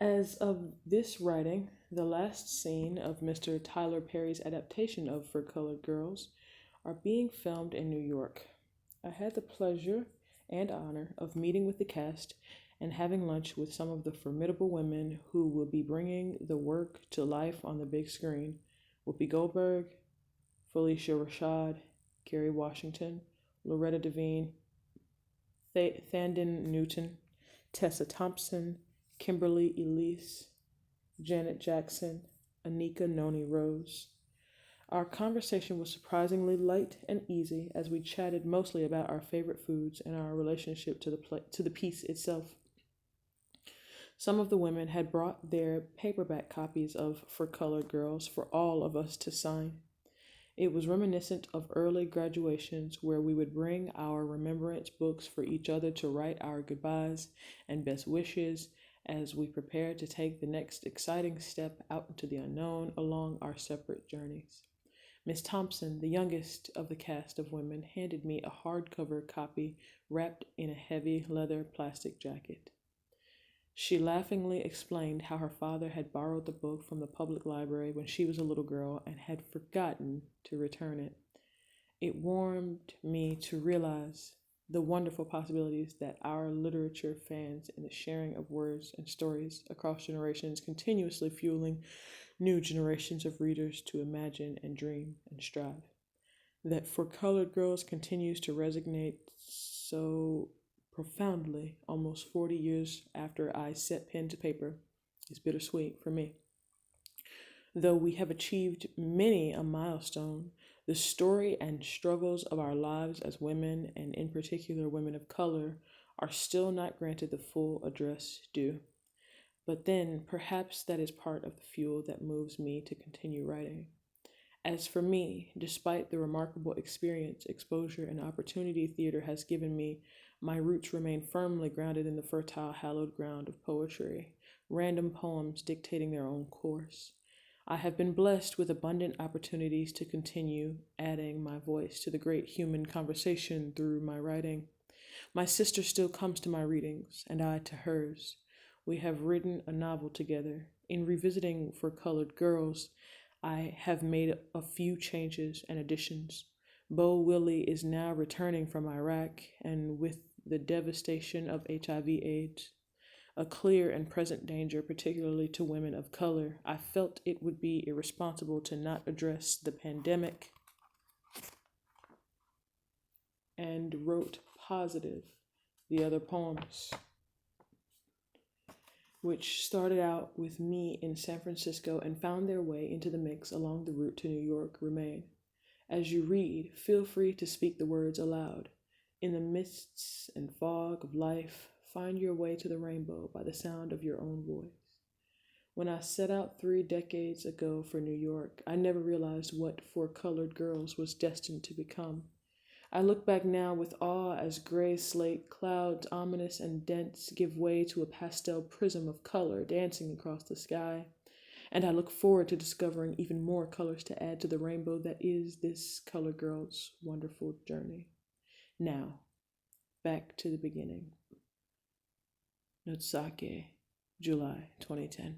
As of this writing, the last scene of Mr. Tyler Perry's adaptation of For Colored Girls are being filmed in New York. I had the pleasure and honor of meeting with the cast and having lunch with some of the formidable women who will be bringing the work to life on the big screen. Whoopi Goldberg, Felicia Rashad, Kerry Washington, Loretta Devine, Thandon Newton, Tessa Thompson, Kimberly Elise, Janet Jackson, Anika Noni Rose. Our conversation was surprisingly light and easy as we chatted mostly about our favorite foods and our relationship to the piece itself. Some of the women had brought their paperback copies of For Colored Girls for all of us to sign. It was reminiscent of early graduations where we would bring our remembrance books for each other to write our goodbyes and best wishes as we prepared to take the next exciting step out into the unknown along our separate journeys. Miss Thompson, the youngest of the cast of women, handed me a hardcover copy wrapped in a heavy leather plastic jacket. She laughingly explained how her father had borrowed the book from the public library when she was a little girl and had forgotten to return it. It warmed me to realize the wonderful possibilities that our literature fans in the sharing of words and stories across generations, continuously fueling new generations of readers to imagine and dream and strive. That For Colored Girls continues to resonate so profoundly almost 40 years after I set pen to paper is bittersweet for me. Though we have achieved many a milestone, the story and struggles of our lives as women, and in particular women of color, are still not granted the full address due. But then, perhaps that is part of the fuel that moves me to continue writing. As for me, despite the remarkable experience, exposure, and opportunity theater has given me, my roots remain firmly grounded in the fertile, hallowed ground of poetry, random poems dictating their own course. I have been blessed with abundant opportunities to continue adding my voice to the great human conversation through my writing. My sister still comes to my readings, and I to hers. We have written a novel together. In revisiting For Colored Girls, I have made a few changes and additions. Bo Willie is now returning from Iraq, and with the devastation of HIV/AIDS, a clear and present danger, particularly to women of color, I felt it would be irresponsible to not address the pandemic and wrote Positive, the other poems, which started out with me in San Francisco and found their way into the mix along the route to New York, remain. As you read, feel free to speak the words aloud. In the mists and fog of life, find your way to the rainbow by the sound of your own voice. When I set out 3 decades ago for New York, I never realized what For Colored Girls was destined to become. I look back now with awe as gray slate clouds, ominous and dense, give way to a pastel prism of color dancing across the sky. And I look forward to discovering even more colors to add to the rainbow that is this colored girl's wonderful journey. Now, back to the beginning. Notsake, July 2010.